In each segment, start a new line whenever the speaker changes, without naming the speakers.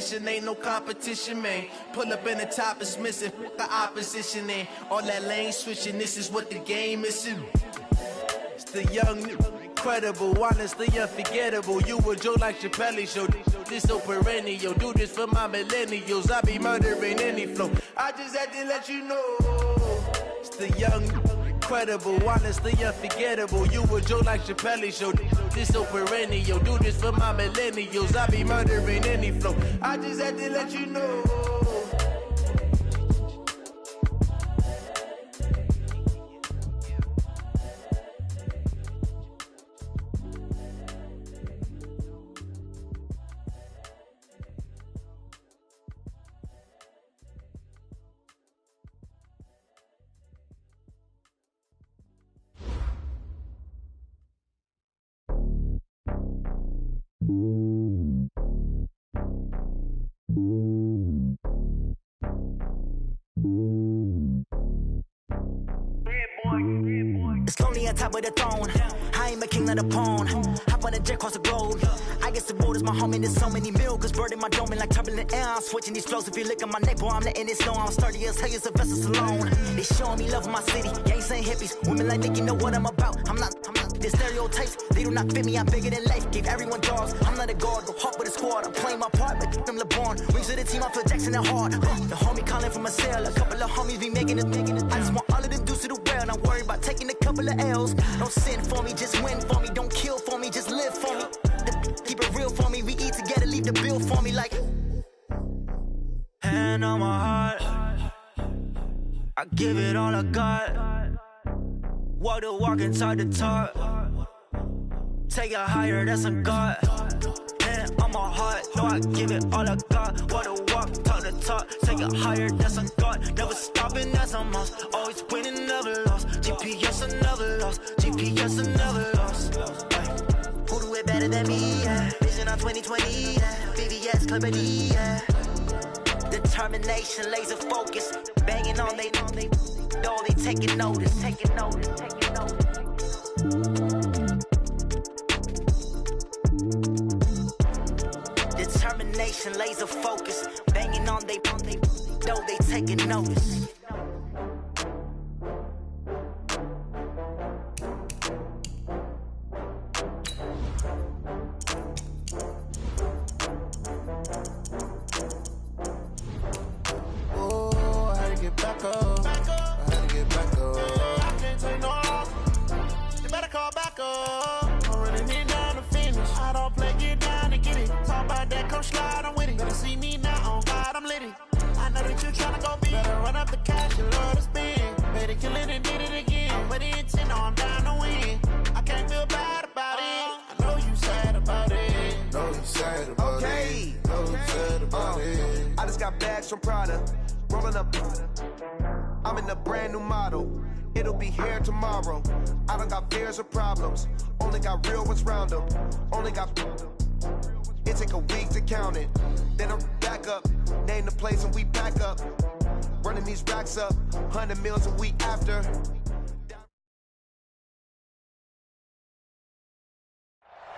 position, ain't no competition, man. Pull up in the top is missing, the opposition in. All that lane switching, this is what the game is. It's the young, incredible, honestly unforgettable. You a joke like Chappelle show. This so perennial, do this for my millennials. I be murdering any flow. I just had to let you know. It's the young, incredible, honestly unforgettable. You a joke like Chappelle show. This so perennial, do this for my millennials. I be murdering any flow. I just had to let you know.
It's lonely on top of the throne. I ain't a king of the pawn. Hop on a jet across the globe. I guess the road is my home and there's so many milkers burning my dome like turbulent air. I'm switching these flows. If you look at my neck, boy, I'm letting it snow. I'm sturdy as hell, as a vessel alone. They showing me love in my city. Gangs ain't hippies. Women like Nick, you know what I'm about. I'm not the stereotypes. They do not fit me. I'm bigger than life. Gave everyone dogs. I'm not a guard. Go hard with a squad. I'm playing my part like them LeBron. Rings to the team. I feel Jackson and hard. The homie calling from a cell. A couple of homies be making it. I just want all of them dudes to do well. Not worry about taking a couple of L's. Don't sin for me, just win for me. Don't kill for me, just live for me. Keep it real for me. We eat together, leave the bill for me like. Hand on my heart, I give it all I got. Walk the walk and talk the talk. Take it higher, that's a God. Hand on my heart, no, I give it all I got. Walk the walk, talk the talk. Take it higher, that's a God. Never stopping, that's a must. Always winning, never lost. GPS, I never lost. GPS, I never lost. Who do it better than me? Yeah. Vision on 2020. Yeah. VVS, Clippity. Yeah. Determination, laser focus. Banging on they, no, they taking notice. Taking notice. Taking notice. Determination, laser focus. Banging on they, no, they taking notice.
Slide, I'm with it. Better see me now on God, I'm lit it. I know that you tryna go big. Better run up the cash, you love to spend. Better kill it and did it again. But the intent, no, I'm down to win. I can't feel bad about it. I know you sad about it.
Know you sad about it. Know you sad about it.
I just got bags from Prada. Rolling up. I'm in a brand new model. It'll be here tomorrow. I don't got fears or problems. Only got real ones round them. Only got. It take a week to count it. Then I'm back up. Name the place and we back up. Running these racks up. 100 meals a week after.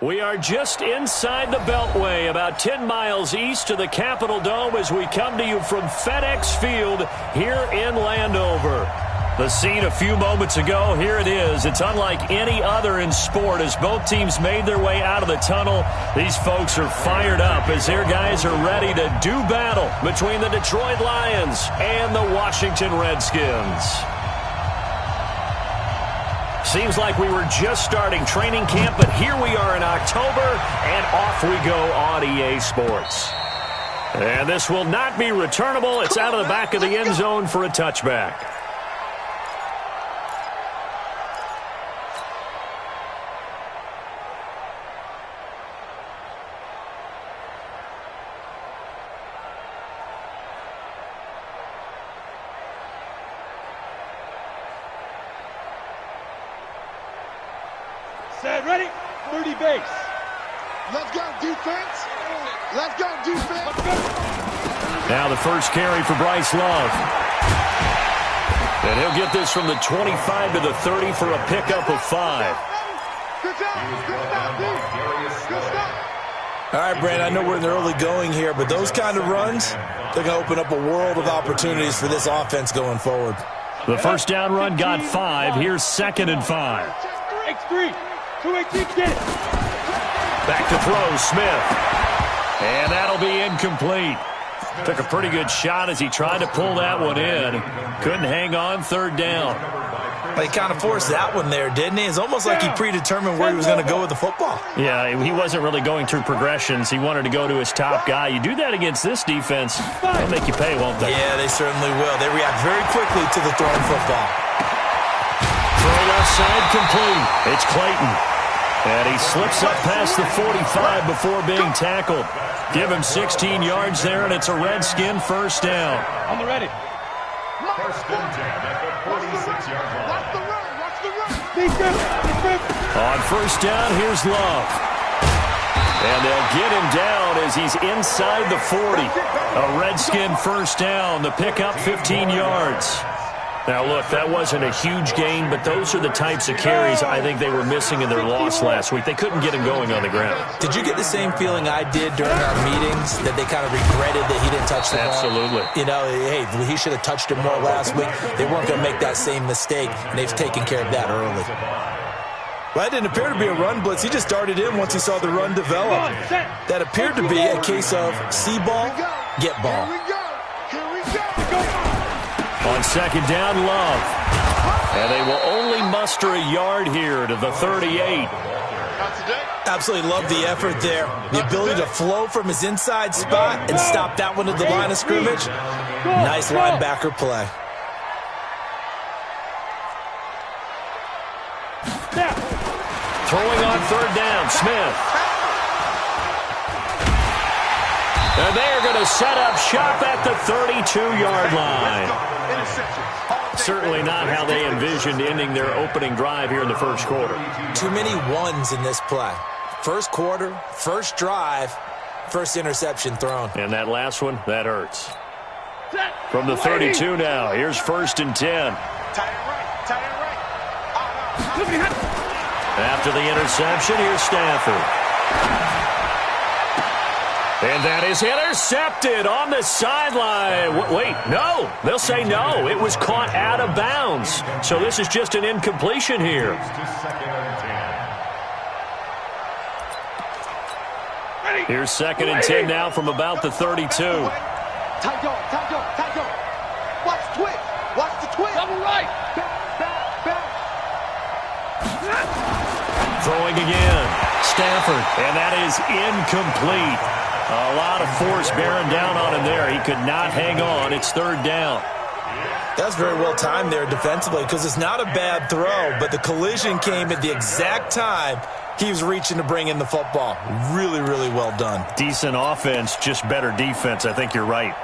We are just inside the Beltway, about 10 miles east of the Capitol Dome as we come to you from FedEx Field here in Landover. The scene a few moments ago, here it is. It's unlike any other in sport as both teams made their way out of the tunnel. These folks are fired up as their guys are ready to do battle between the Detroit Lions and the Washington Redskins. Seems like we were just starting training camp, but here we are in October, and off we go on EA Sports. And this will not be returnable. It's out of the back of the end zone for a touchback.
Set, ready, 30 base. Let's go, defense. Let's go, defense.
Now the first carry for Bryce Love. And he'll get this from the 25 to the 30 for a pickup of 5.
Good job. Good stop, dude. Good stop.
All right, Brandon, I know we're in the early going here, but those kind of runs, they're going to open up a world of opportunities for this offense going forward.
The first down run got 5. Here's 2nd and 5.
X3. 2-18, get it.
Back to throw, Smith. And that'll be incomplete. Took a pretty good shot as he tried to pull that one in. Couldn't hang on, 3rd down.
He kind of forced that one there, didn't he? It's almost like he predetermined where he was going to go with the football.
Yeah, he wasn't really going through progressions. He wanted to go to his top guy. You do that against this defense, they'll make you pay, won't they?
Yeah, they certainly will. They react very quickly to the thrown football.
Throw left side complete. It's Clayton. And he slips up past the 45 before being tackled. Give him 16 yards there, and it's a Redskin first down.
On the ready.
First and 10 at the 46-yard line.
Watch the run. Watch the run. Defense.
On first down, here's Love. And they'll get him down as he's inside the 40. A Redskin first down. The pickup 15 yards. Now, look, that wasn't a huge gain, but those are the types of carries I think they were missing in their loss last week. They couldn't get him going on the ground.
Did you get the same feeling I did during our meetings, that they kind of regretted that he didn't touch the ball?
Absolutely.
You know, hey, he should have touched it more last week. They weren't going to make that same mistake, and they've taken care of that early. Well, that didn't appear to be a run blitz. He just darted in once he saw the run develop. That appeared to be a case of see ball, get ball.
On second down, Love. And they will only muster a yard here to the 38.
Absolutely love the effort there. The ability to flow from his inside spot and stop that one at the line of scrimmage. Nice linebacker play.
Throwing on third down, Smith. And they're going to set up shop at the 32-yard line. Certainly not how they envisioned ending their opening drive here in the first quarter.
Too many ones in this play. First quarter, first drive, first interception thrown.
And that last one, that hurts. From the 32 now, here's 1st and 10. After the interception, here's Stafford. And that is intercepted on the sideline. Wait, no. They'll say no. It was caught out of bounds. So this is just an incompletion here. Here's 2nd and 10 now from about the 32.
Tight dog. Watch the twist. Watch the twist. Double right. Back.
Throwing again. Stafford. And that is incomplete. A lot of force bearing down on him there. He could not hang on. It's 3rd down.
That's very well timed there defensively, because it's not a bad throw, but the collision came at the exact time he was reaching to bring in the football. Really, really well done.
Decent offense, just better defense. I think you're right.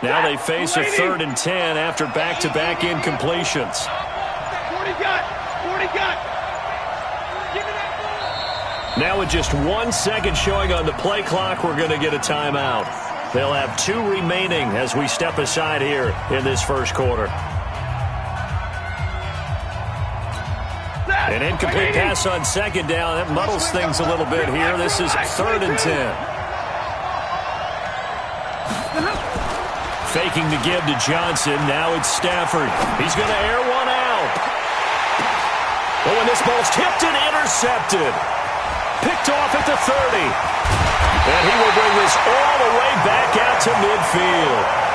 Now they face a 3rd and 10 after back-to-back incompletions.
40 got.
Now with just 1 second showing on the play clock, we're going to get a timeout. They'll have 2 remaining as we step aside here in this first quarter. An incomplete pass on 2nd down. That muddles things a little bit here. This is 3rd and 10. Faking to give to Johnson. Now it's Stafford. He's going to air one out. Oh, and this ball's tipped and intercepted. Picked off at the 30. And he will bring this all the way back out to midfield.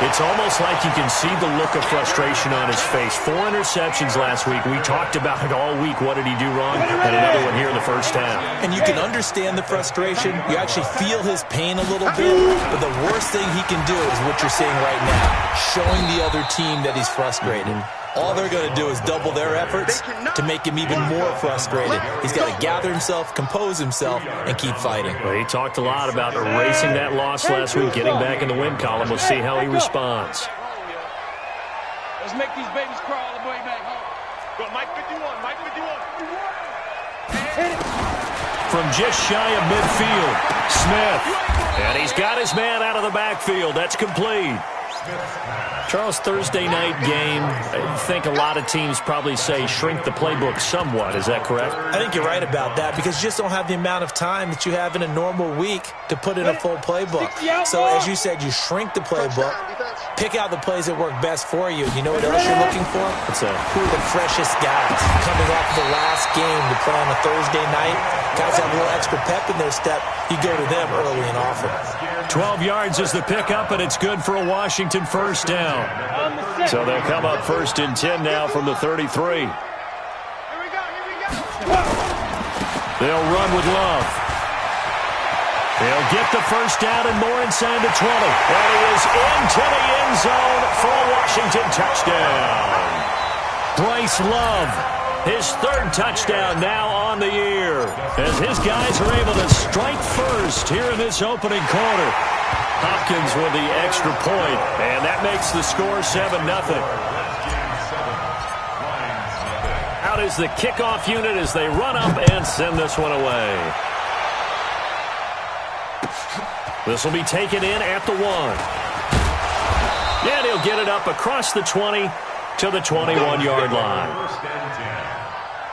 It's almost like you can see the look of frustration on his face. 4 interceptions last week. We talked about it all week. What did he do wrong? And another one here in the first half.
And you can understand the frustration. You actually feel his pain a little bit. But the worst thing he can do is what you're seeing right now, showing the other team that he's frustrated. All they're going to do is double their efforts to make him even more frustrated. He's got to gather himself, compose himself, and keep fighting.
Well, he talked a lot about erasing that loss last week, getting back in the win column. We'll see how he responds.
Let's make these babies crawl all the way back home. Go, Mike 51.
from just shy of midfield. Smith. And he's got his man out of the backfield. That's complete. Charles, Thursday night game, I think a lot of teams probably say shrink the playbook somewhat. Is that correct?
I think you're right about that because you just don't have the amount of time that you have in a normal week to put in a full playbook. So as you said, you shrink the playbook, pick out the plays that work best for you. You know what else you're looking for? Who are the freshest guys coming off the last game to play on a Thursday night? Guys have a little extra pep in their step. You go to them early and often.
12 yards is the pickup, and it's good for a Washington first down. So they'll come up 1st and 10 now from the 33. They'll run with Love. They'll get the first down and more inside the 20. And he is into the end zone for a Washington touchdown. Bryce Love, his 3rd touchdown now on the year, as his guys are able to strike first here in this opening quarter. Hopkins with the extra point, and that makes the score 7-0. Out is the kickoff unit as they run up and send this one away. This will be taken in at the 1. And he'll get it up across the 20 to the 21-yard line.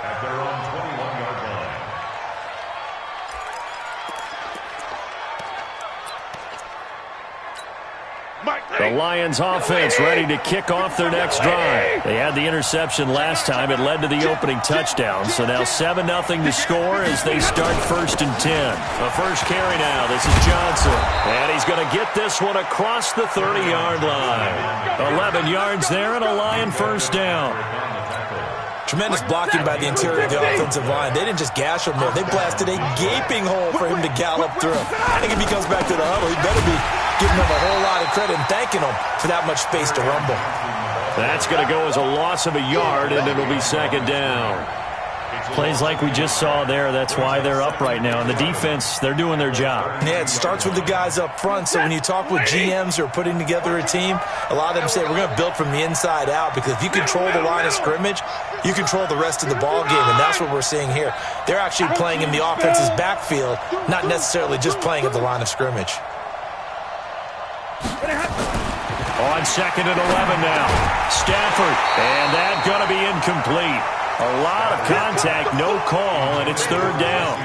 At their own 21-yard line.
The Lions offense ready to kick off their next drive. They had the interception last time. It led to the opening touchdown. So now 7-0 to score as they start 1st and 10. The first carry now. This is Johnson. And he's going to get this one across the 30-yard line. 11 yards there and a Lion first down.
Tremendous blocking by the interior of the offensive line. They didn't just gash him there. They blasted a gaping hole for him to gallop through. I think if he comes back to the huddle, he better be giving him a whole lot of credit and thanking him for that much space to rumble.
That's going to go as a loss of a yard, and it'll be 2nd down. Plays like we just saw there, that's why they're up right now. And the defense, they're doing their job.
Yeah, it starts with the guys up front. So when you talk with GMs who are putting together a team, a lot of them say we're going to build from the inside out because if you control the line of scrimmage, you control the rest of the ball game, and that's what we're seeing here. They're actually playing in the offense's backfield, not necessarily just playing at the line of scrimmage.
On 2nd and 11 now. Stafford, and that's going to be incomplete. A lot of contact, no call, and it's 3rd down.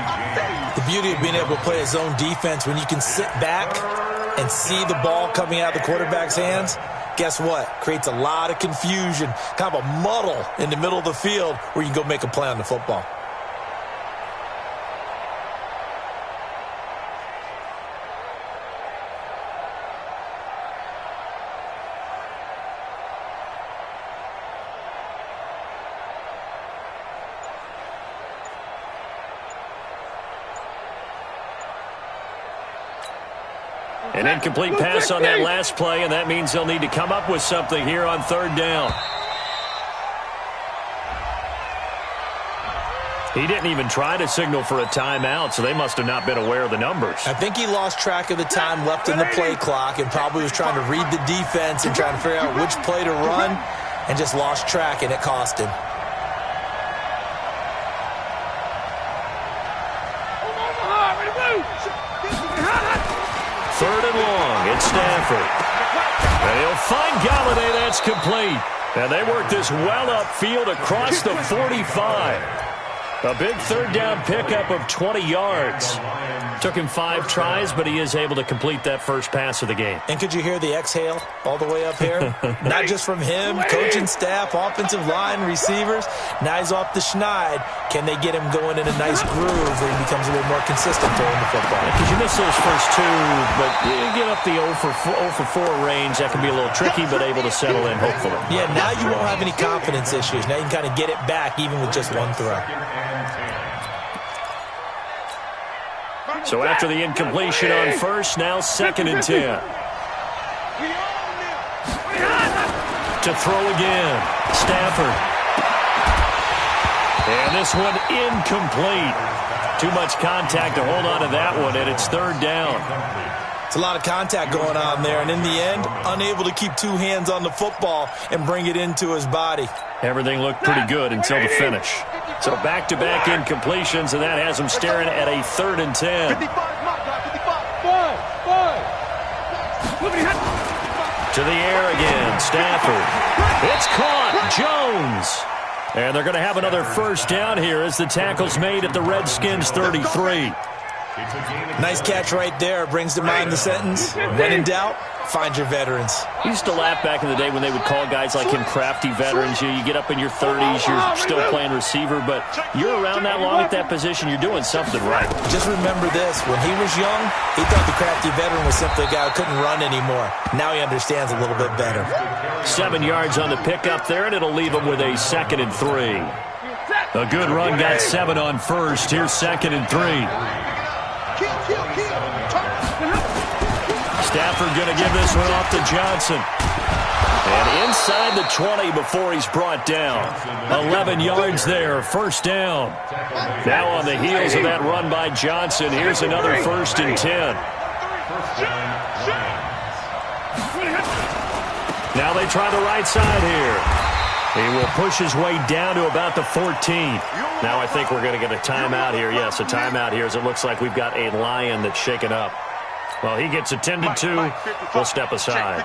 The beauty of being able to play a zone defense when you can sit back and see the ball coming out of the quarterback's hands, guess what? Creates a lot of confusion, kind of a muddle in the middle of the field where you can go make a play on the football.
An incomplete pass on that last play, and that means they'll need to come up with something here on 3rd down. He didn't even try to signal for a timeout, so they must have not been aware of the numbers.
I think he lost track of the time left in the play clock and probably was trying to read the defense and trying to figure out which play to run and just lost track, and it cost him.
Third and long, it's Stafford. And he'll find Galladay, that's complete. And they work this well upfield across the 45. A big 3rd down pickup of 20 yards. Took him 5 tries, but he is able to complete that first pass of the game.
And could you hear the exhale all the way up here? Not just from him, coaching staff, offensive line, receivers. Now he's off the schneid. Can they get him going in a nice groove where he becomes a little more consistent throwing the football?
Because you miss those first 2, but you get up the 0 for 4 range. That can be a little tricky, but able to settle in, hopefully.
Yeah, now you won't have any confidence issues. Now you can kind of get it back even with just one throw.
So after the incompletion on first, now 2nd and 10. To throw again, Stafford. And this one incomplete. Too much contact to hold on to that one, and it's 3rd down.
It's a lot of contact going on there, and in the end, unable to keep two hands on the football and bring it into his body.
Everything looked pretty good until the finish. So back-to-back incompletions, and that has him staring at a 3rd and 10.
55.
To the air again, Stafford. It's caught, Jones. And they're going to have another first down here as the tackle's made at the Redskins' 33.
Nice catch right there. Brings to mind the sentence, when in doubt, find your veterans.
I used to laugh back in the day when they would call guys like him crafty veterans. You get up in your 30s, you're still playing receiver, but you're around that long at that position, you're doing something right.
Just remember this. When he was young, he thought the crafty veteran was simply a guy who couldn't run anymore. Now he understands a little bit better.
7 yards on the pickup there, and it'll leave him with a 2nd and 3. A good run got 7 on first. Here's 2nd and 3. Stafford going to give this one off to Johnson. And inside the 20 before he's brought down. 11 yards there, first down. Now on the heels of that run by Johnson, here's another 1st and 10. Now they try the right side here. He will push his way down to about the 14. Now I think we're going to get a timeout here. Yes, a timeout here as it looks like we've got a lion that's shaken up. Well, he gets attended to. We'll step aside.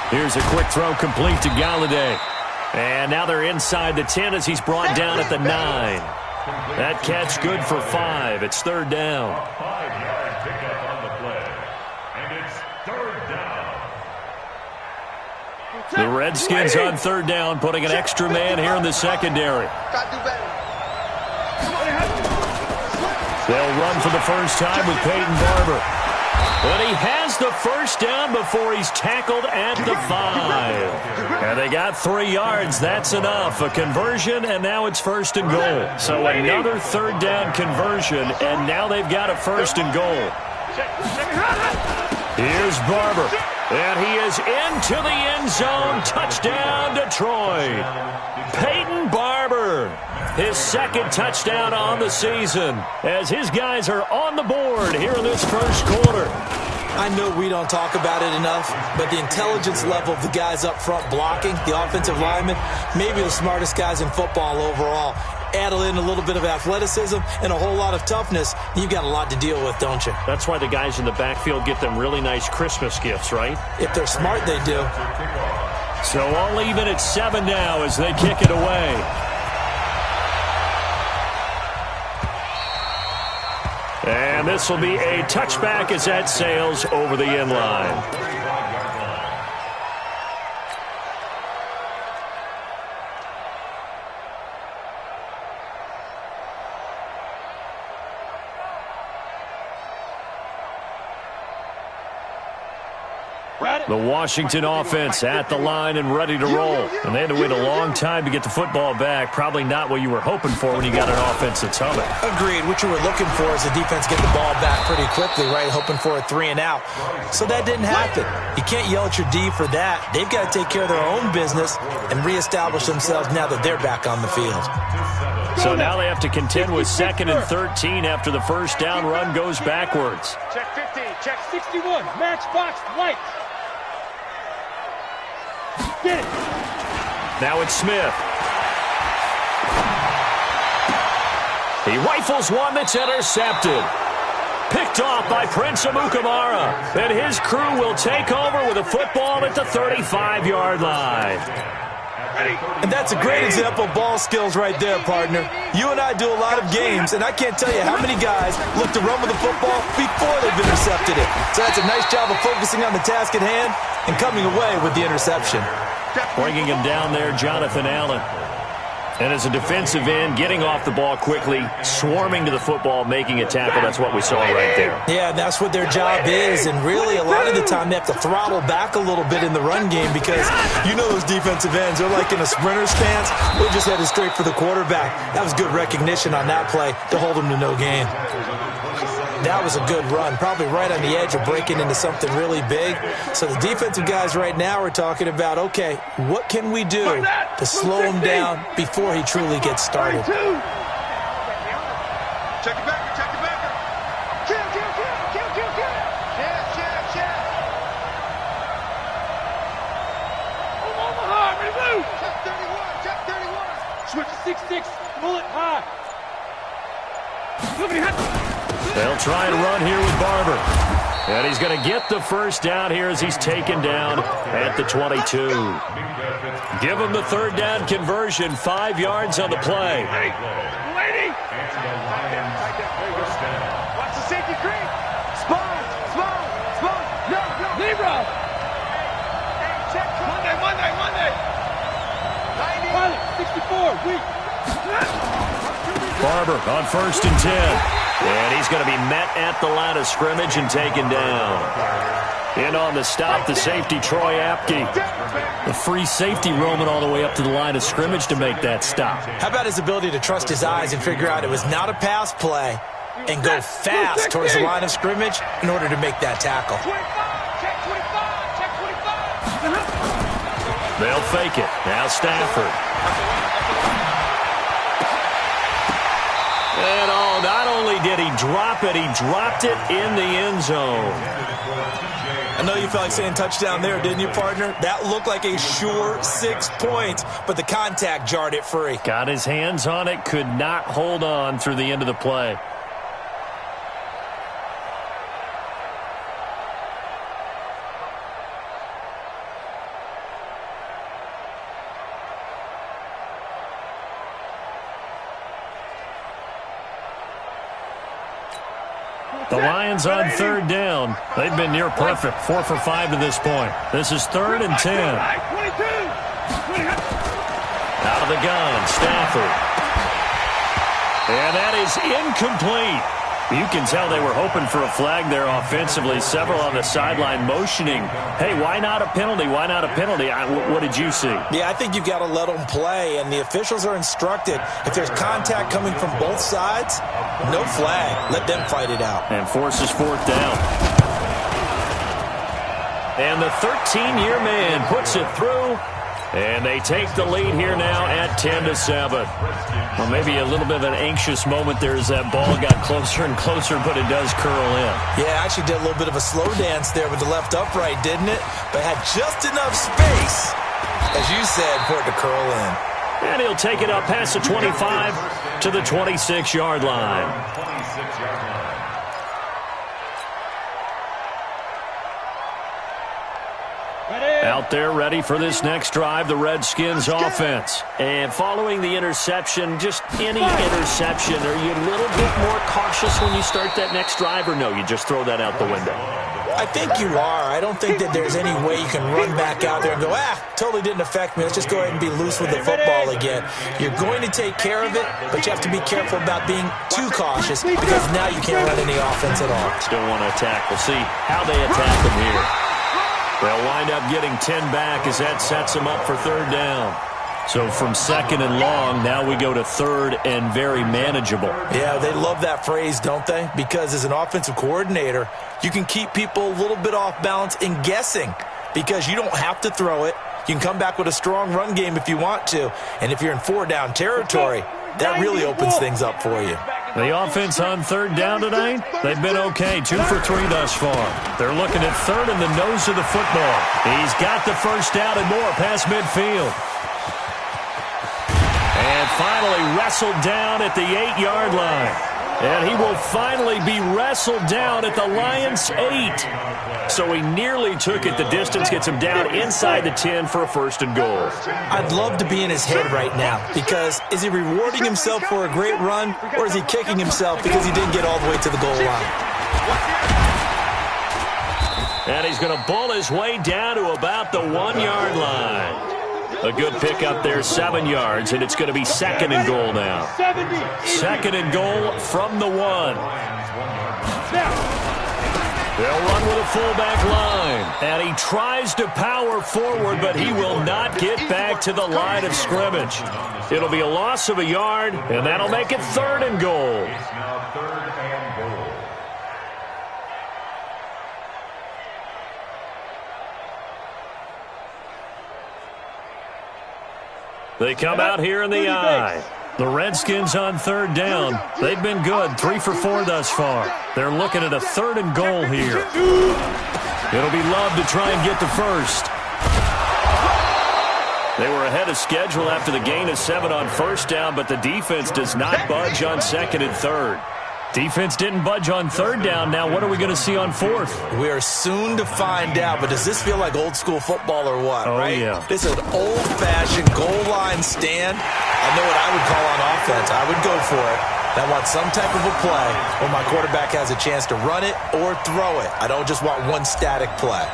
Here's a quick throw complete to Galladay. And now they're inside the 10 as he's brought down at the 9. That catch good for 5. It's 3rd down.
A 5-yard pickup on the play. And it's 3rd down.
The Redskins on 3rd down, putting an extra man here in the secondary. They'll run for the first time with Peyton Barber. But he has the first down before he's tackled at the 5. And they got 3 yards. That's enough. A conversion, and now it's 1st and goal. So another 3rd down conversion, and now they've got a 1st and goal. Here's Barber. And he is into the end zone. Touchdown, Detroit. Peyton Barber, his 2nd touchdown on the season, as his guys are on the board here in this first quarter.
I know we don't talk about it enough, but the intelligence level of the guys up front blocking, the offensive linemen, maybe the smartest guys in football overall. Add in a little bit of athleticism and a whole lot of toughness, you've got a lot to deal with, don't you?
That's why the guys in the backfield get them really nice Christmas gifts, right?
If they're smart, they do.
So all even at 7 now as they kick it away. And this will be a touchback as that sails over the end line. The Washington offense at the line and ready to roll. And they had to wait a long time to get the football back. Probably not what you were hoping for when you got an offense that's humming.
Agreed. What you were looking for is the defense get the ball back pretty quickly, right? Hoping for a 3 and out. So that didn't happen. You can't yell at your D for that. They've got to take care of their own business and reestablish themselves now that they're back on the field.
So now they have to contend with 2nd and 13 after the first down run goes backwards.
Check 15, check 61, matchbox white. Get it.
Now it's Smith. He rifles one that's intercepted. Picked off by Prince Amukamara. And his crew will take over with a football at the 35-yard line.
And that's a great example of ball skills right there, partner. You and I do a lot of games, and I can't tell you how many guys look to run with the football before they've intercepted it. So that's a nice job of focusing on the task at hand and coming away with the interception.
Bringing him down there, Jonathan Allen. And as a defensive end, getting off the ball quickly, swarming to the football, making a tackle. That's what we saw right there.
Yeah, that's what their job is. And really, a lot of the time, they have to throttle back a little bit in the run game because you know those defensive ends, they're like in a sprinter stance. They just headed straight for the quarterback. That was good recognition on that play to hold him to no gain. that was a good run, probably right on the edge of breaking into something really big. So the defensive guys right now are talking about, okay, what can we do to slow him down before he truly gets started?
Check it back, check it back. Kill. Check. Omaha, ready to move. Check 31. Switch to 6-6, bullet high.
They'll try and run here with Barber. And he's going to get the first down here as he's taken down at the 22. Give him the third down conversion, 5 yards on the play.
Lady! Watch the safety creep! Spawn! No! Zero! Check Monday! Pilot, 64, weak.
Barber on 1st and 10. And he's going to be met at the line of scrimmage and taken down. In on the stop, the safety, Troy Apke. The free safety roaming all the way up to the line of scrimmage to make that stop.
How about his ability to trust his eyes and figure out it was not a pass play and go fast towards the line of scrimmage in order to make that tackle?
Check 25.
They'll fake it. Now Stafford. And not only did he drop it, he dropped it in the end zone.
I know you felt like saying touchdown there, didn't you, partner? That looked like a sure 6 points, but the contact jarred it free.
Got his hands on it, could not hold on through the end of the play. The Lions on 3rd down. They've been near perfect. 4 for 5 to this point. This is 3rd and 10. Out of the gun, Stafford. And that is incomplete. You can tell they were hoping for a flag there offensively. Several on the sideline motioning, hey, why not a penalty? Why not a penalty? What did you see?
Yeah, I think you've got to let them play, and the officials are instructed, if there's contact coming from both sides, no flag. Let them fight it out.
And forces 4th down. And the 13-year man puts it through. And they take the lead here now at 10-7. Well, maybe a little bit of an anxious moment there as that ball got closer and closer, but it does curl in.
Yeah, actually did a little bit of a slow dance there with the left upright, didn't it? But had just enough space, as you said, for it to curl in.
And he'll take it up past the 25 to the 26-yard line. Out there ready for this next drive, the Redskins offense. And following the interception, just any interception, are you a little bit more cautious when you start that next drive, or no, you just throw that out the window?
I think you are. I don't think that there's any way you can run back out there and go, totally didn't affect me. Let's just go ahead and be loose with the football again. You're going to take care of it, but you have to be careful about being too cautious because now you can't run any offense at all.
Still want to attack. We'll see how they attack them here. They'll wind up getting 10 back as that sets them up for 3rd down. So from 2nd and long, now we go to 3rd and very manageable.
Yeah, they love that phrase, don't they? Because as an offensive coordinator, you can keep people a little bit off balance in guessing because you don't have to throw it. You can come back with a strong run game if you want to. And if you're in 4-down territory, that really opens things up for you.
The offense on 3rd down tonight, they've been okay. 2 for 3 thus far. They're looking at 3rd in the nose of the football. He's got the first down and more past midfield. And finally wrestled down at the 8-yard line. And he will finally be wrestled down at the Lions' 8. So he nearly took it the distance, gets him down inside the 10 for a 1st and goal.
I'd love to be in his head right now because is he rewarding himself for a great run or is he kicking himself because he didn't get all the way to the goal line?
And he's going to bull his way down to about the 1-yard line. A good pickup there, 7 yards, and it's going to be 2nd and goal now. 2nd and goal from the 1. They'll run with a fullback line, and he tries to power forward, but he will not get back to the line of scrimmage. It'll be a loss of a yard, and that'll make it 3rd and goal. They come out here in the I. The Redskins on third down. They've been good, 3 for 4 thus far. They're looking at a 3rd and goal here. It'll be Love to try and get the first. They were ahead of schedule after the gain of 7 on first down, but the defense does not budge on 2nd and 3rd. Defense didn't budge on 3rd down. Now what are we going to see on 4th?
We are soon to find out, but does this feel like old school football or what?
Oh,
right?
yeah.
This is an old-fashioned goal line stand. I know what I would call on offense. I would go for it. I want some type of a play where my quarterback has a chance to run it or throw it. I don't just want one static play.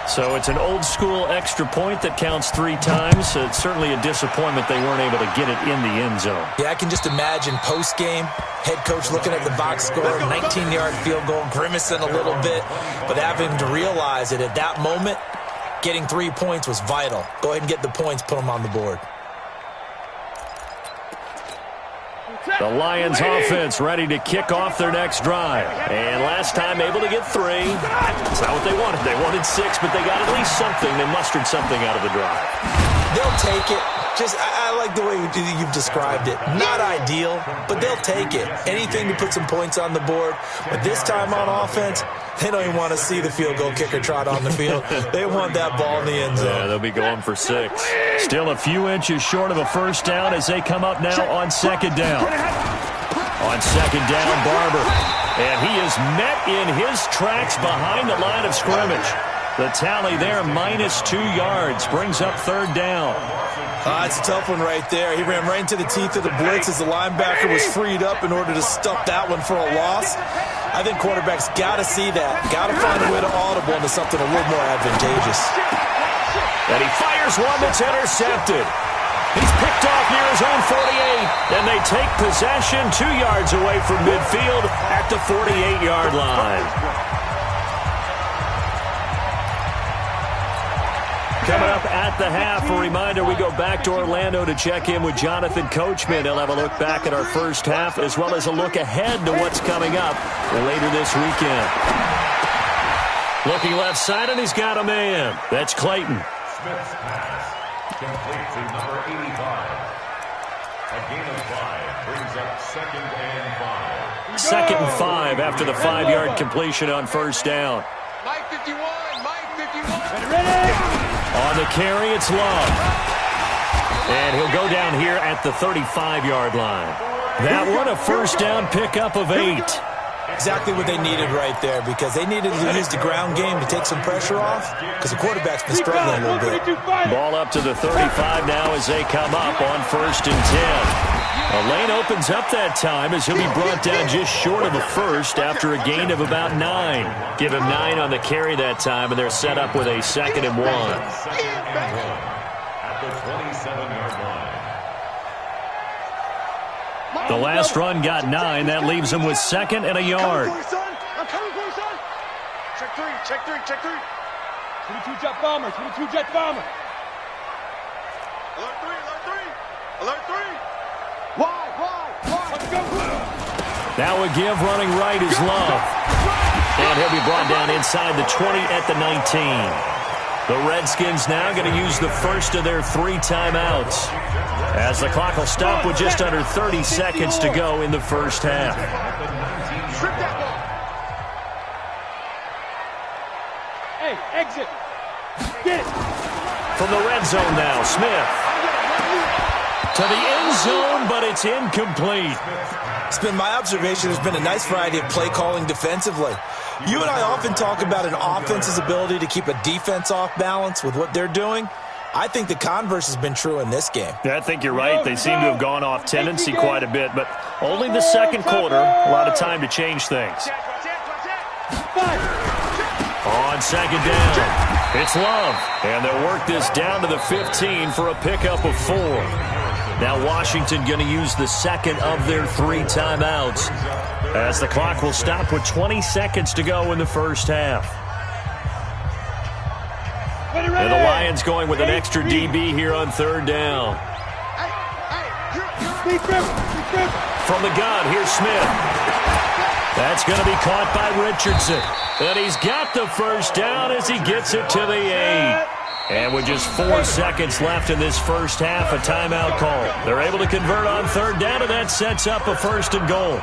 So it's an old-school extra point that counts 3 times. It's certainly a disappointment they weren't able to get it in the end zone.
Yeah, I can just imagine post-game, head coach looking at the box score, 19-yard field goal, grimacing a little bit, but having to realize that at that moment, getting 3 points was vital. Go ahead and get the points, put them on the board.
The Lions offense ready to kick off their next drive. And last time able to get 3. That's not what they wanted. They wanted 6, but they got at least something. They mustered something out of the drive.
They'll take it. I like the way you've described it. Not ideal, but they'll take it. Anything to put some points on the board. But this time on offense, they don't even want to see the field goal kicker trot on the field. They want that ball in the end zone.
Yeah, they'll be going for 6. Still a few inches short of a first down as they come up now on 2nd down. On 2nd down, Barber. And he is met in his tracks behind the line of scrimmage. The tally there, -2 yards, brings up 3rd down.
It's a tough one right there. He ran right into the teeth of the blitz as the linebacker was freed up in order to stuff that one for a loss. I think quarterbacks got to see that. Got to find a way to audible into something a little more advantageous.
And he fires one that's intercepted. He's picked off near his own 48, and they take possession 2 yards away from midfield at the 48-yard line. Coming up at the half, a reminder, we go back to Orlando to check in with Jonathan Coachman. He'll have a look back at our first half as well as a look ahead to what's coming up later this weekend. Looking left side, and he's got a man. That's Clayton.
Smith's pass complete to number 85. A gain of 5 brings up 2nd and 5.
2nd and 5 after the 5-yard completion on first down.
Mike 51, Mike 51. Ready?
On the carry, it's Love. And he'll go down here at the 35-yard line. That one, a first down pickup of 8.
Exactly what they needed right there, because they needed to use the ground game to take some pressure off, because the quarterback's been struggling a little bit.
Ball up to the 35 now as they come up on 1st and 10. A lane opens up that time as he'll be brought down just short of the first after a gain of about 9. Give him 9 on the carry that time, and they're set up with a 2nd and 1.
At the 27-yard line.
The last run got 9. That leaves him with 2nd and a yard.
I'm coming for you, son. Check 3, check 3, check 3. 22 jet bomber, 22 jet bomber. Alert 3, alert 3. Alert 3. Why? Let's go.
That would give running right is Love. And he'll be brought down inside the 20 at the 19. The Redskins now going to use the first of their 3 timeouts, as the clock will stop with just under 30 seconds to go in the first half.
Hey, exit. Get it.
From the red zone now, Smith. To the end zone, but it's incomplete.
It's been my observation there's been a nice variety of play calling defensively. You and I often talk about an offense's ability to keep a defense off balance with what they're doing. I think the converse has been true in this game.
Yeah, I think you're right. They seem to have gone off tendency quite a bit, but only the second quarter, a lot of time to change things. On 2nd down, it's Love, and they'll work this down to the 15 for a pickup of 4. Now Washington going to use the 2nd of their 3 timeouts, as the clock will stop with 20 seconds to go in the first half. And the Lions going with an extra DB here on 3rd down. From the gun, here's Smith. That's going to be caught by Richardson. And he's got the first down as he gets it to the 8. And with just 4 seconds left in this first half, a timeout call. They're able to convert on third down, and that sets up a 1st and goal.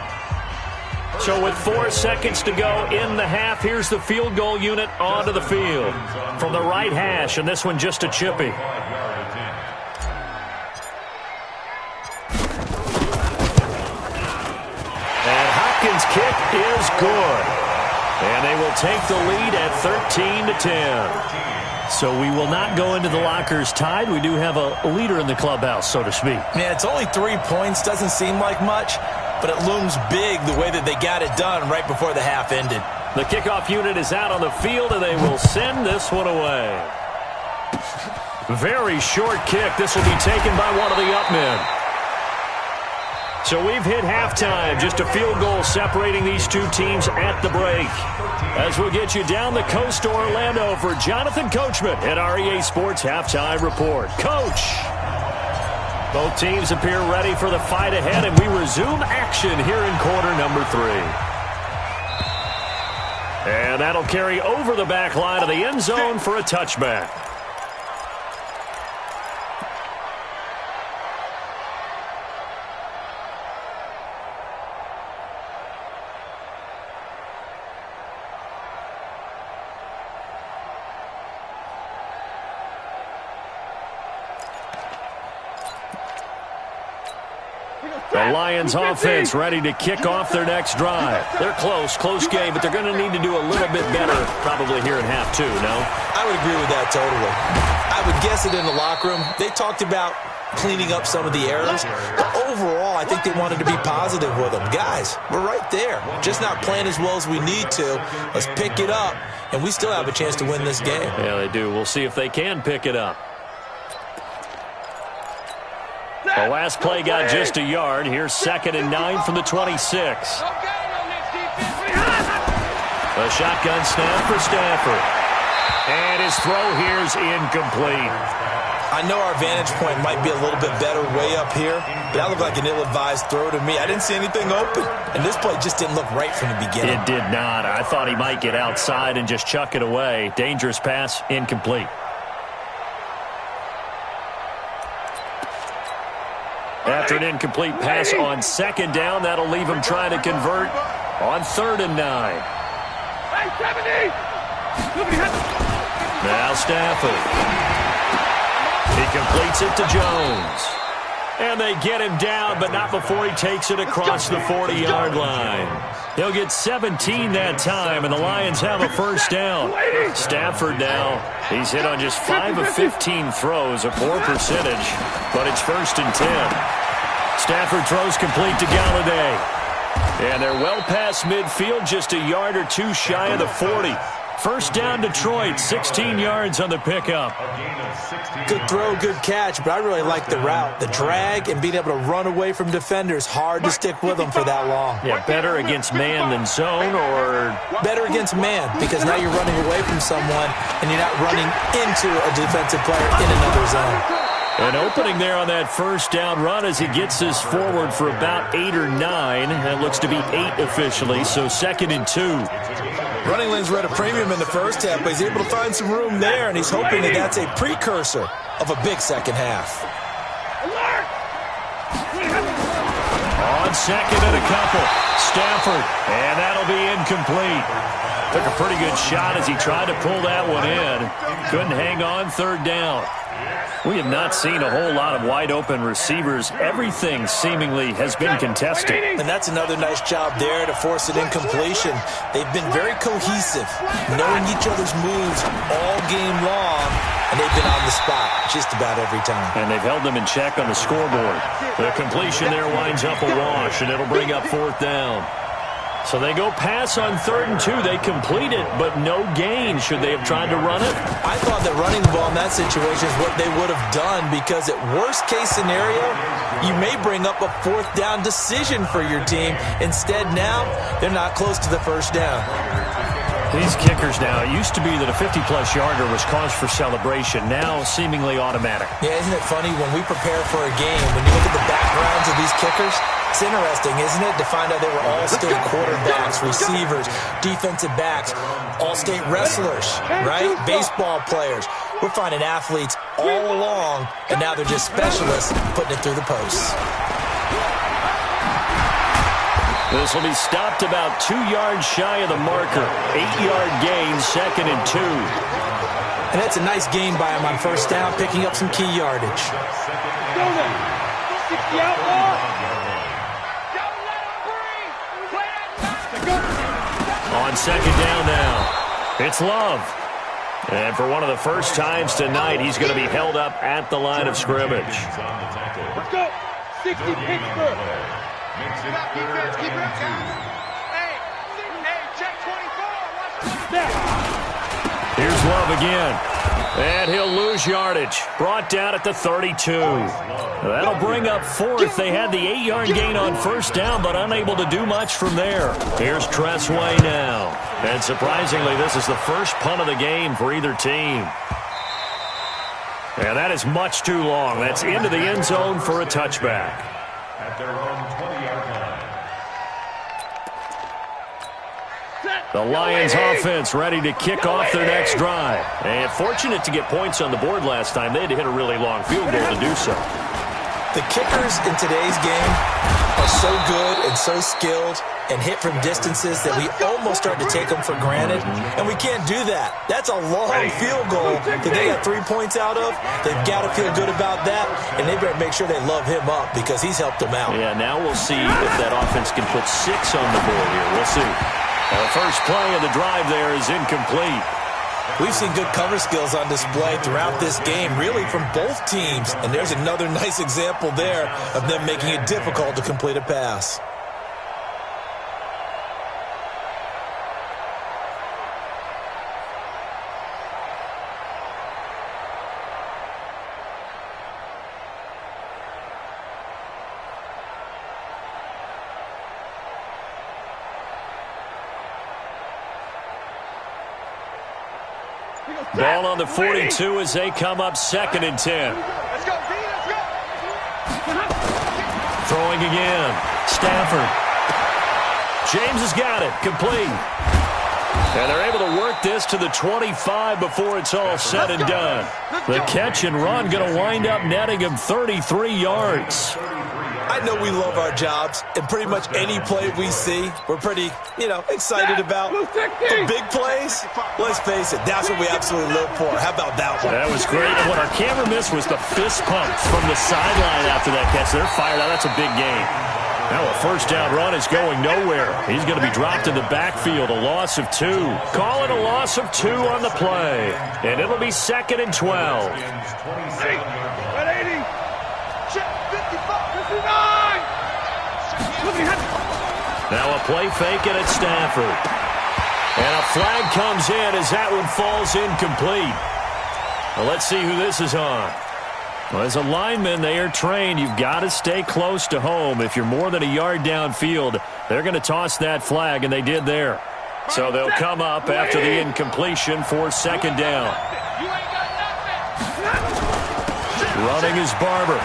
So with 4 seconds to go in the half, here's the field goal unit onto the field. From the right hash, and this one just a chippy. And Hopkins' kick is good. And they will take the lead at 13-10. So we will not go into the lockers tied. We do have a leader in the clubhouse, so to speak.
Yeah, it's only 3 points. Doesn't seem like much, but it looms big the way that they got it done right before the half ended.
The kickoff unit is out on the field, and they will send this one away. Very short kick. This will be taken by one of the up men. So we've hit halftime. Just a field goal separating these two teams at the break. As we'll get you down the coast to Orlando for Jonathan Coachman at REA Sports Halftime Report. Coach! Both teams appear ready for the fight ahead, and we resume action here in quarter number 3. And that'll carry over the back line of the end zone for a touchback. The Lions offense ready to kick off their next drive. They're close game, but they're going to need to do a little bit better probably here in half 2, no?
I would agree with that totally. I would guess it in the locker room. They talked about cleaning up some of the errors, but overall I think they wanted to be positive with them. Guys, we're right there. Just not playing as well as we need to. Let's pick it up, and we still have a chance to win this game.
Yeah, they do. We'll see if they can pick it up. The last play got just a yard. Here's 2nd and 9 from the 26. A shotgun snap for Stafford. And his throw here is incomplete.
I know our vantage point might be a little bit better way up here, but that looked like an ill-advised throw to me. I didn't see anything open, and this play just didn't look right from the beginning.
It did not. I thought he might get outside and just chuck it away. Dangerous pass, incomplete. After an incomplete pass on 2nd down, that'll leave him trying to convert on 3rd and 9. Now Stafford. He completes it to Jones. And they get him down, but not before he takes it across the 40-yard line. He'll get 17 that time, and the Lions have a 1st down. Stafford now, he's hit on just 5 of 15 throws, a poor percentage, but it's 1st and 10. Stafford throws complete to Galladay. And they're well past midfield, just a yard or 2 shy of the 40. 1st down Detroit, 16 yards on the pickup.
Good throw, good catch, but I really like the route. The drag and being able to run away from defenders, hard to stick with them for that long.
Yeah, better against man than zone, or?
Better against man, because now you're running away from someone and you're not running into a defensive player in another zone.
An opening there on that 1st down run as he gets this forward for about 8 or 9. That looks to be 8 officially, so 2nd and 2.
Running lanes were at a premium in the first half, but he's able to find some room there, and he's hoping that that's a precursor of a big second half.
On 2nd and a couple, Stafford, and that'll be incomplete. Took a pretty good shot as he tried to pull that one in. Couldn't hang on 3rd down. We have not seen a whole lot of wide-open receivers. Everything seemingly has been contested.
And that's another nice job there to force an incompletion. They've been very cohesive, knowing each other's moves all game long, and they've been on the spot just about every time.
And they've held them in check on the scoreboard. The completion there winds up a wash, and it'll bring up 4th down. So they go pass on 3rd and 2. They complete it, but no gain. Should they have tried to run it?
I thought that running the ball in that situation is what they would have done, because at worst case scenario, you may bring up a 4th down decision for your team. Instead now, they're not close to the 1st down.
These kickers now, it used to be that a 50-plus yarder was cause for celebration. Now seemingly automatic.
Yeah, isn't it funny when we prepare for a game, when you look at the backgrounds of these kickers, it's interesting, isn't it, to find out they were all-state quarterbacks, receivers, defensive backs, all-state wrestlers, right? Baseball players. We're finding athletes all along, and now they're just specialists putting it through the posts.
This will be stopped about 2 yards shy of the marker. 8-yard gain, 2nd and 2.
And that's a nice gain by him on first down, picking up some key yardage.
Go then. 60 out more.
On 2nd down now, it's Love. And for one of the first times tonight, he's going to be held up at the line of scrimmage.
Let's go. 60 Pittsburgh.
Keep it up, guys. Hey, check 24.
Here's Love again. And he'll lose yardage. Brought down at the 32. That'll bring up 4th. They had the 8-yard gain on first down, but unable to do much from there. Here's Tressway now. And surprisingly, this is the first punt of the game for either team. And that is much too long. That's into the end zone for a touchback.
At their own 20-yard line.
The Lions offense ready to kick off their next drive. And fortunate to get points on the board last time. They had to hit a really long field goal to do so.
The kickers in today's game are so good and so skilled and hit from distances that we almost start to take them for granted, and we can't do that. That's a long field goal that they got 3 points out of. They've got to feel good about that, and they better make sure they love him up because he's helped them out.
Yeah, now we'll see if that offense can put 6 on the board here. We'll see. The first play of the drive there is incomplete.
We've seen good cover skills on display throughout this game, really from both teams. And there's another nice example there of them making it difficult to complete a pass.
Ball on the 42 as they come up 2nd and 10.
Let's go, B, let's go.
Throwing again. Stafford. James has got it. Complete. And they're able to work this to the 25 before it's all said and done. The catch and run going to wind up netting him 33 yards.
I know we love our jobs, and pretty much any play we see, we're pretty, excited about. The big plays, let's face it, that's what we absolutely live for. How about that one?
That was great. And what our camera missed was the fist pump from the sideline after that catch. They're fired out. That's a big gain. Now a first down run is going nowhere. He's going to be dropped in the backfield, a loss of 2. Call it a loss of 2 on the play. And it'll be 2nd and 12. Now a play fake and it's Stafford. And a flag comes in as that one falls incomplete. Well, let's see who this is on. Well, as a lineman, they are trained. You've got to stay close to home. If you're more than a yard downfield, they're going to toss that flag, and they did there. So they'll come up after the incompletion for 2nd down. Running is Barber.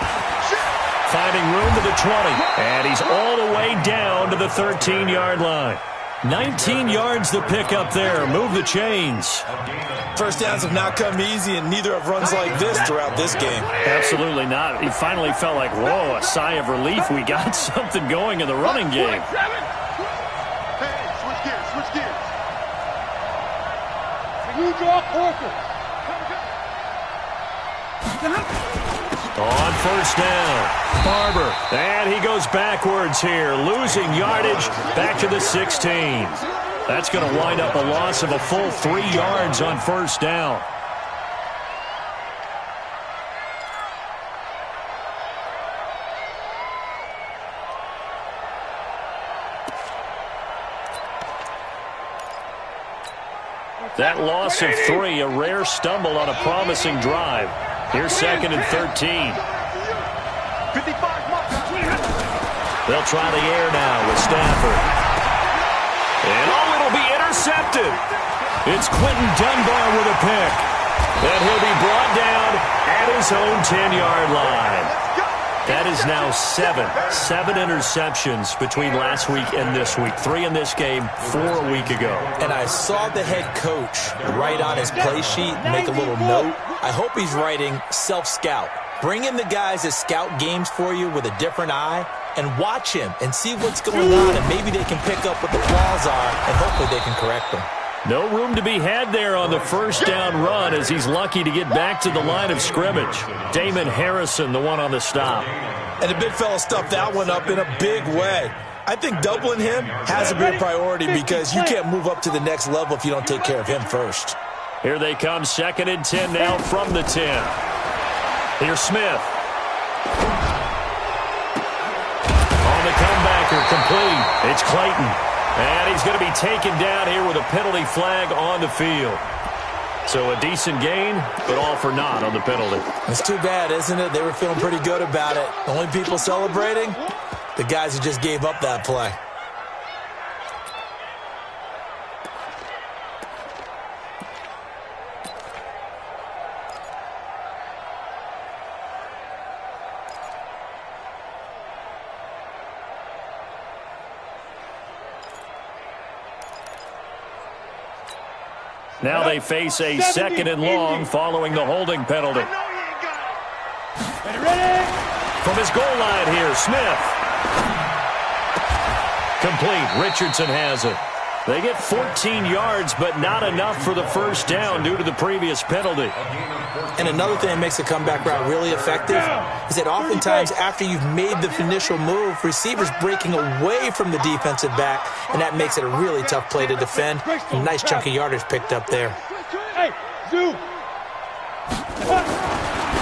Finding room to the 20. And he's all the way down to the 13-yard line. 19 yards to pick up there. Move the chains.
First downs have not come easy, and neither have runs like this throughout this game.
Absolutely not. He finally felt like, whoa, a sigh of relief. We got something going in the running game.
Hey, switch gears.
You draw Corker.
On first down, Barber. And he goes backwards here, losing yardage back to the 16. That's going to wind up a loss of a full 3 yards on first down. That loss of 3, a rare stumble on a promising drive. Here's 2nd and 13. They'll try the air now with Stafford. And it'll be intercepted. It's Quentin Dunbar with a pick. And he'll be brought down at his own 10-yard line. That is now 7 interceptions between last week and this week. 3 in this game, 4 a week ago.
And I saw the head coach write on his play sheet, make a little note I hope he's writing self-scout. Bring in the guys that scout games for you with a different eye and watch him and see what's going on, and maybe they can pick up what the flaws are, and hopefully they can correct them.
No room to be had there on the first down run as he's lucky to get back to the line of scrimmage. Damon Harrison, the one on the stop.
And the big fella stuffed that one up in a big way. I think doubling him has to be a priority because you can't move up to the next level if you don't take care of him first.
Here they come, 2nd and 10 now from the 10. Here's Smith. On the comebacker, complete. It's Clayton. And he's going to be taken down here with a penalty flag on the field. So a decent gain, but all for naught on the penalty.
It's too bad, isn't it? They were feeling pretty good about it. The only people celebrating, the guys who just gave up that play.
Now they face a 2nd and long following the holding penalty. From his goal line here, Smith. Complete. Richardson has it. They get 14 yards, but not enough for the first down due to the previous penalty.
And another thing that makes the comeback route really effective is that oftentimes after you've made the initial move, receivers breaking away from the defensive back, and that makes it a really tough play to defend. A nice chunk of yardage picked up there.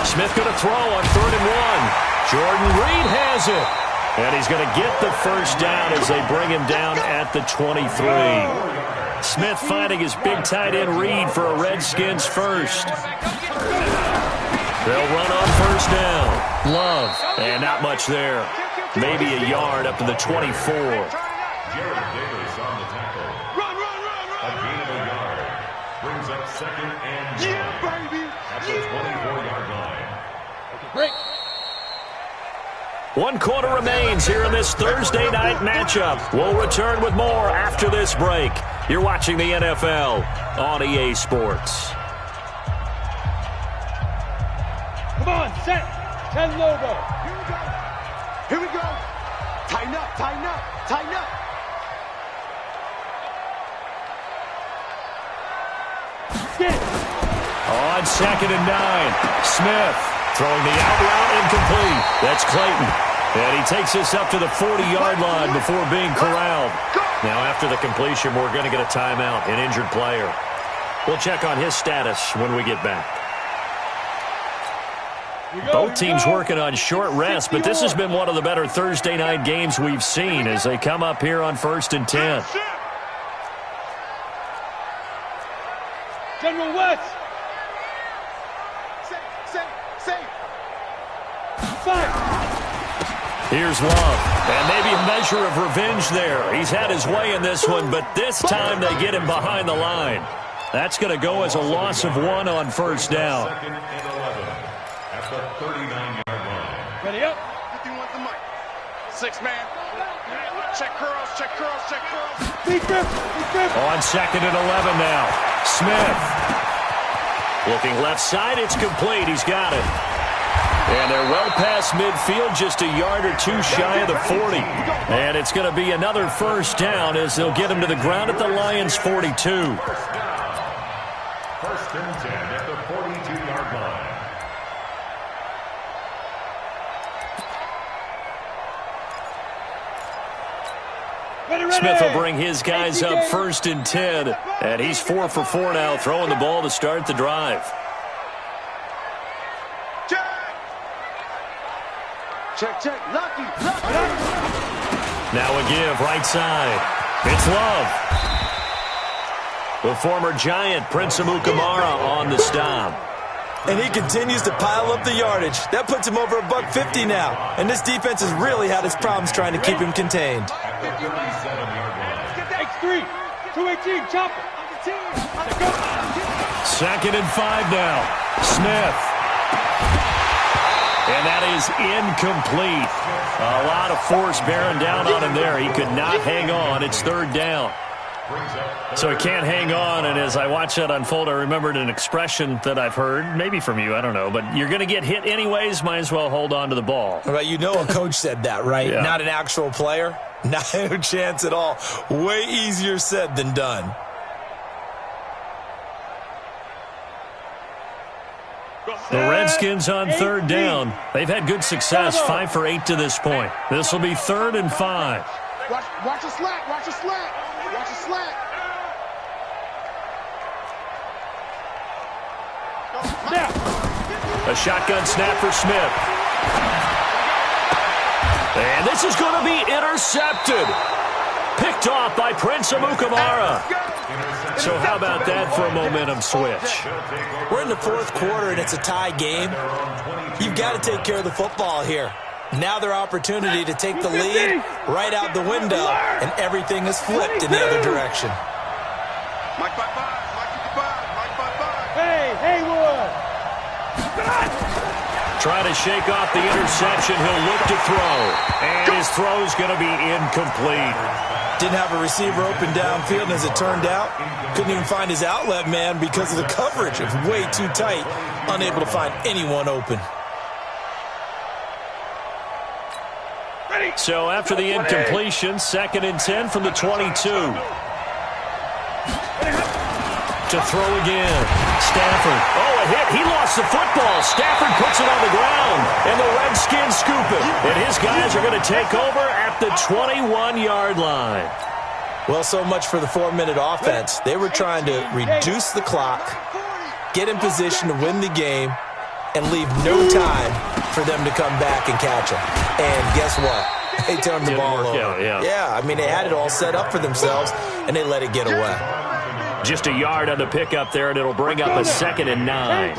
Smith going to throw on 3rd and 1. Jordan Reed has it. And he's going to get the first down as they bring him down at the 23. Smith finding his big tight end Reed for a Redskins first. They'll run on first down. Love. And not much there. Maybe a yard up to the 24.
Jared Davis on the tackle. A gain of a yard. Brings up 2nd and 9. At the 24-yard line.
Break.
1 quarter remains here in this Thursday night matchup. We'll return with more after this break. You're watching the NFL on EA Sports.
Come on, set. 10 logo.
Here we go. Tighten up, tighten up, tighten up.
On 2nd and 9, Smith throwing the out route incomplete. That's Clayton. And he takes this up to the 40-yard line before being corralled. Now after the completion, we're going to get a timeout, an injured player. We'll check on his status when we get back. Both teams working on short rest, but this has been one of the better Thursday night games we've seen as they come up here on 1st and 10.
General West.
Here's Love, and maybe a measure of revenge there. He's had his way in this one, but this time they get him behind the line. That's going to go as a loss of 1 on first down.
2nd and 11 at the 39-yard line.
Ready up.
6 man. Check curls, check curls, check curls.
On 2nd and 11 now. Smith. Looking left side, it's complete. He's got it. And they're well past midfield, just a yard or 2 shy of the 40. And it's going to be another first down as they'll get him to the ground at the Lions' 42.
First and 10 at the 42-yard line.
Smith will bring his guys up 1st and 10. And he's 4 for 4 now, throwing the ball to start the drive.
Check. Lucky.
Now a give, right side. It's Love. The former Giant, Prince Amukamara, on the stop.
And he continues to pile up the yardage. That puts him over $150 now. And this defense has really had its problems trying to keep him contained.
At the 37-yard line.
X3. 218. Chopper.
2nd and 5 now. Smith. And that is incomplete. A lot of force bearing down on him there. He could not hang on. It's 3rd down. So he can't hang on, and as I watched that unfold, I remembered an expression that I've heard, maybe from you, I don't know, but you're going to get hit anyways, might as well hold on to the ball.
Well, you know a coach said that, right?
Yeah.
Not an actual player. Not a chance at all. Way easier said than done.
The Redskins on third down. They've had good success, 5 for 8 to this point. This will be 3rd and 5.
Watch the slack. Watch the slack. Watch the slack.
A shotgun snap for Smith. And this is going to be intercepted. Picked off by Prince Amukamara. So how about that for a momentum switch?
We're in the 4th quarter, and it's a tie game. You've got to take care of the football here. Now their opportunity to take the lead right out the window, and everything is flipped in the other direction.
Mike 5-5. Mike 55. Mike 5-5. Hey, Haywood.
Trying to shake off the interception. He'll look to throw. And his throw's going to be incomplete.
Didn't have a receiver open downfield, and as it turned out, couldn't even find his outlet man because of the coverage. It was way too tight, unable to find anyone open.
So after the incompletion, 2nd and 10 from the 22. To throw again. Stafford. Oh, a hit. He lost the football. Stafford puts it on the ground. And the Redskins scoop it. And his guys are going to take over at the 21-yard line.
Well, so much for the 4-minute offense. They were trying to reduce the clock, get in position to win the game, and leave no time for them to come back and catch them. And guess what? They turned the ball over. Yeah, I mean, they had it all set up for themselves, and they let it get away.
Just a yard on the pickup there, and it'll bring up a 2nd and 9.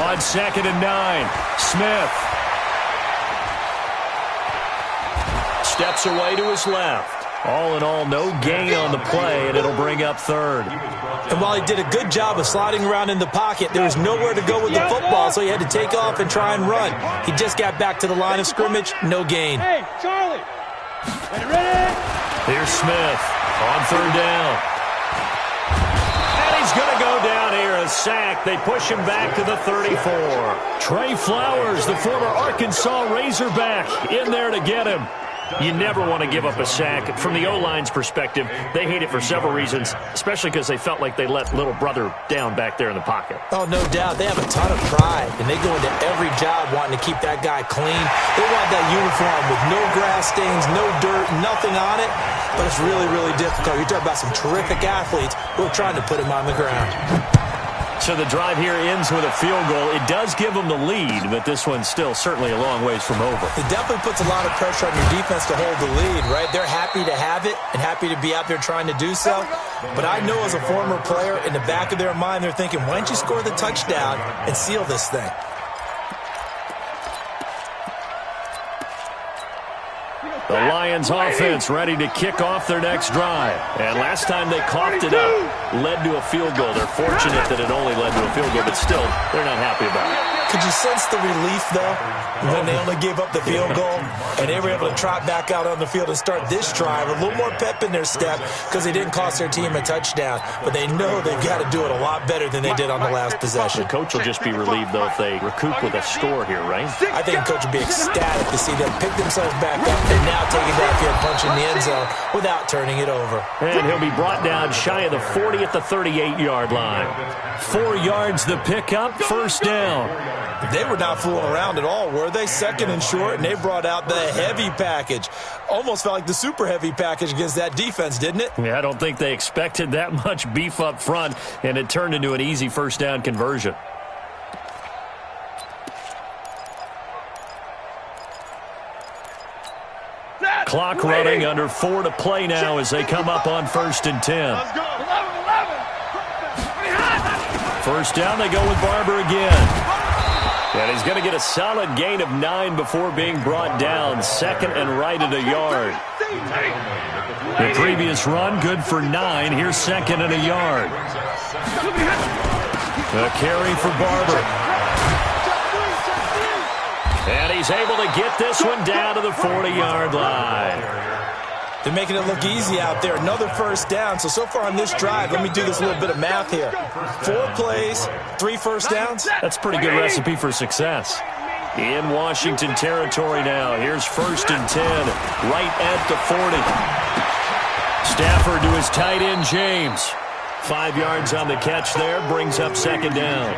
On 2nd and 9, Smith steps away to his left. All in all, no gain on the play, and it'll bring up 3rd.
And while he did a good job of sliding around in the pocket, there was nowhere to go with the football, so he had to take off and try and run. He just got back to the line of scrimmage, no gain.
Hey, Charlie. Ready?
Here's Smith on 3rd down. And he's going to go down here, a sack. They push him back to the 34. Trey Flowers, the former Arkansas Razorback, in there to get him. You never want to give up a sack. From the O-line's perspective, they hate it for several reasons, especially because they felt like they let little brother down back there in the pocket.
Oh, no doubt. They have a ton of pride, and they go into every job wanting to keep that guy clean. They want that uniform with no grass stains, no dirt, nothing on it, but it's really, really difficult. You're talking about some terrific athletes who are trying to put him on the ground.
So the drive here ends with a field goal. It does give them the lead, but this one's still certainly a long ways from over.
It definitely puts a lot of pressure on your defense to hold the lead, right? They're happy to have it and happy to be out there trying to do so. But I know as a former player, in the back of their mind, they're thinking, why don't you score the touchdown and seal this thing?
The Lions offense ready to kick off their next drive. And last time they coughed it up, led to a field goal. They're fortunate that it only led to a field goal, but still, they're not happy about it.
Could you sense the relief, though, when they only gave up the field goal and they were able to trot back out on the field and start this drive? A little more pep in their step because they didn't cost their team a touchdown, but they know they've got to do it a lot better than they did on the last possession.
The coach will just be relieved, though, if they recoup with a score here, right?
I think the coach will be ecstatic to see them pick themselves back up and now take it downfield, punch in the end zone without turning it over.
And he'll be brought down shy of the 40 at the 38-yard line. 4 yards the pickup, 1st down.
They were not fooling around at all, were they? 2nd and short, and they brought out the heavy package. Almost felt like the super heavy package against that defense, didn't it?
Yeah, I don't think they expected that much beef up front, and it turned into an easy 1st down conversion. Clock running, under 4 to play now as they come up on 1st and 10.
Let's go. 11.
1st down, they go with Barber again. And he's going to get a solid gain of 9 before being brought down. 2nd and right at a yard. The previous run, good for 9. Here's 2nd and a yard. A carry for Barber. And he's able to get this one down to the 40-yard line.
They're making it look easy out there. Another first down. So far on this drive, let me do this little bit of math here. 4 plays, 3 first downs.
That's a pretty good recipe for success. In Washington territory now. Here's 1st and 10, right at the 40. Stafford to his tight end, James. 5 yards on the catch there, brings up 2nd down.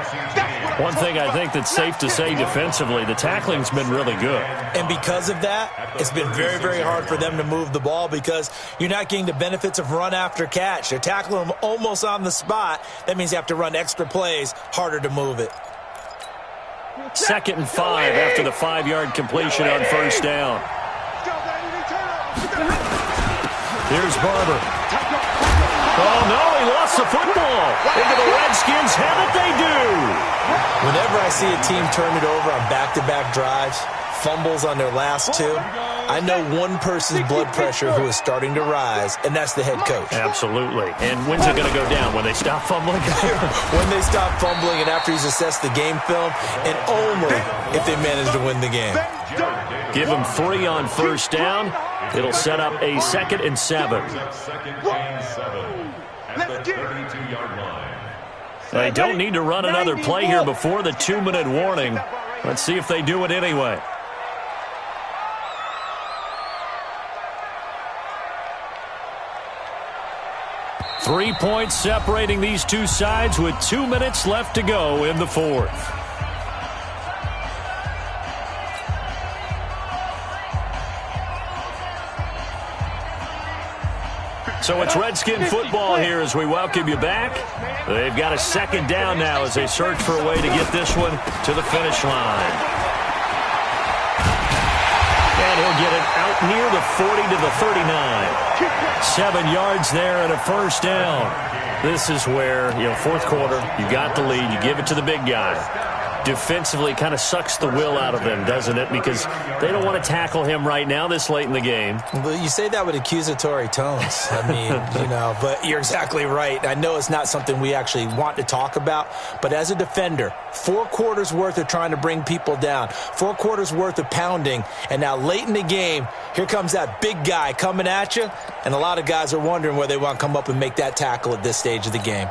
One thing I think that's safe to say defensively, the tackling's been really good.
And because of that, it's been very, very hard for them to move the ball because you're not getting the benefits of run after catch. They're tackling them almost on the spot. That means you have to run extra plays, harder to move it.
2nd and 5 after the 5-yard completion on 1st down. Here's Barber. Oh, no, he lost the football. Into the Redskins have it, they do.
Whenever I see a team turn it over on back-to-back drives, fumbles on their last 2, I know one person's blood pressure who is starting to rise, and that's the head coach.
Absolutely. And when's it going to go down? When they stop fumbling?
When they stop fumbling and after he's assessed the game film, and only if they manage to win the game.
Give him 3 on 1st down. It'll set up a 2nd and 7. They don't need to run another play here before the 2-minute warning. Let's see if they do it anyway. Three points separating these two sides with 2 minutes left to go in the 4th. So it's Redskin football here as we welcome you back. They've got a 2nd down now as they search for a way to get this one to the finish line. And he'll get it out near the 40 to the 39. 7 yards there and a 1st down. This is where, 4th quarter, you got the lead, you give it to the big guy. Defensively kind of sucks the will out of them, doesn't it? Because they don't want to tackle him right now this late in the game.
Well, you say that with accusatory tones. I mean, but you're exactly right. I know it's not something we actually want to talk about, but as a defender, 4 quarters worth of trying to bring people down, 4 quarters worth of pounding, and now late in the game, here comes that big guy coming at you, and a lot of guys are wondering where they want to come up and make that tackle at this stage of the game.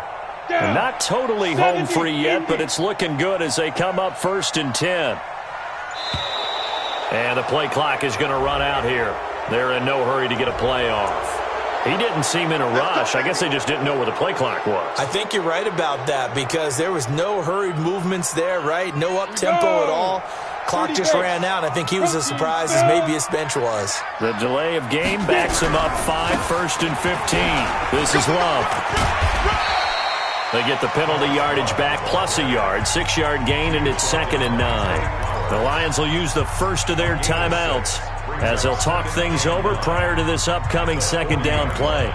Not totally home free yet, but it's looking good as they come up 1st and 10. And the play clock is going to run out here. They're in no hurry to get a play off. He didn't seem in a rush. I guess they just didn't know where the play clock was.
I think you're right about that because there was no hurried movements there, right? No up-tempo at all. Clock just ran out. I think he was as surprised as maybe his bench was.
The delay of game backs him up 5, 1st and 15. This is Love. They get the penalty yardage back plus a yard, 6-yard gain, and it's 2nd and 9. The Lions will use the first of their timeouts as they'll talk things over prior to this upcoming 2nd down play.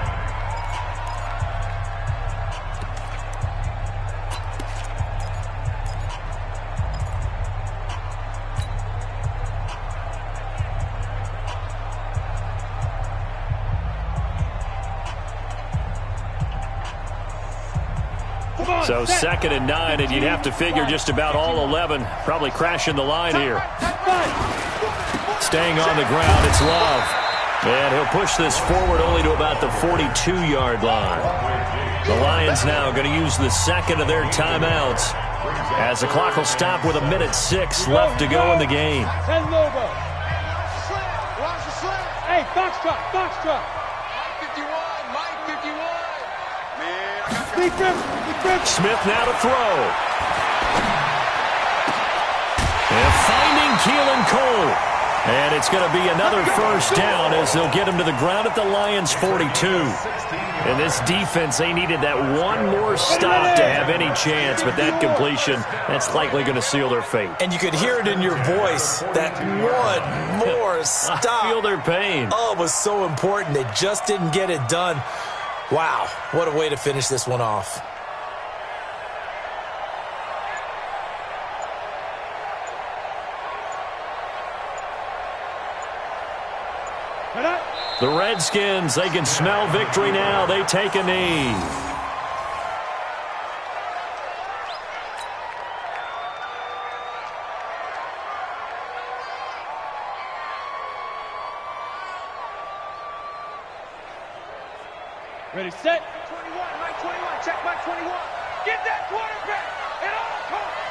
So 2nd and 9, and you'd have to figure just about all 11 probably crashing the line here. Staying on the ground, it's Love. And he'll push this forward only to about the 42-yard line. The Lions now going to use the 2nd of their timeouts as the clock will stop with 1:06 left to go in the game.
Hey, box truck, box truck.
Smith now to throw. And finding Keelan Cole. And it's going to be another 1st down as they'll get him to the ground at the Lions' 42. And this defense, they needed that one more stop to have any chance, but that completion, that's likely going to seal their fate.
And you could hear it in your voice, that one more stop.
I feel their pain.
Oh, it was so important. They just didn't get it done. Wow, what a way to finish this one off.
The Redskins, they can smell victory now. They take a knee.
Ready, set. 21, Mike 21. Check Mike 21. Get that quarterback at all costs.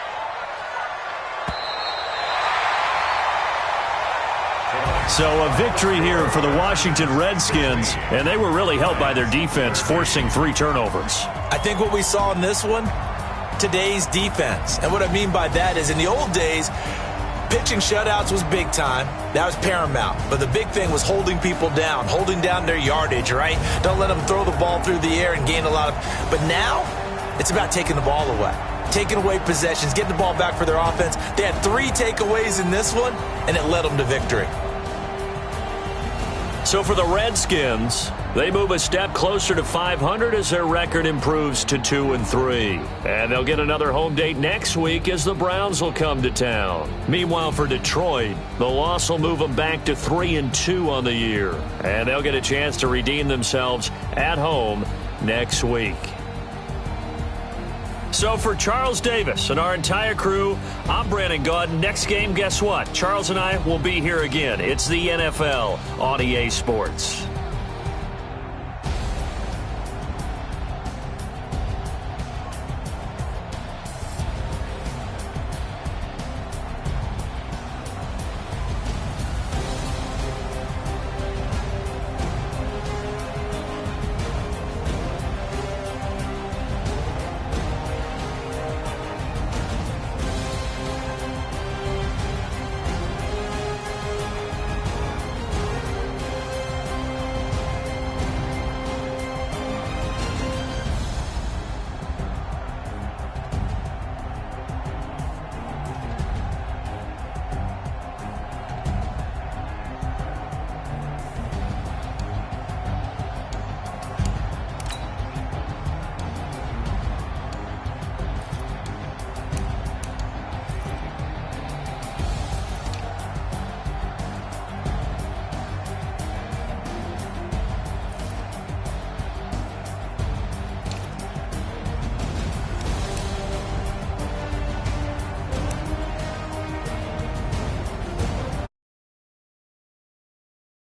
So a victory here for the Washington Redskins, and they were really helped by their defense, forcing 3 turnovers.
I think what we saw in this one, today's defense. And what I mean by that is in the old days, pitching shutouts was big time. That was paramount. But the big thing was holding people down, holding down their yardage, right? Don't let them throw the ball through the air and gain a lot of... But now, it's about taking the ball away. Taking away possessions, getting the ball back for their offense. They had 3 takeaways in this one, and it led them to victory.
So for the Redskins, they move a step closer to 500 as their record improves to 2-3. And they'll get another home date next week as the Browns will come to town. Meanwhile, for Detroit, the loss will move them back to 3-2 on the year. And they'll get a chance to redeem themselves at home next week. So for Charles Davis and our entire crew, I'm Brandon Gaudin. Next game, guess what? Charles and I will be here again. It's the NFL on EA Sports.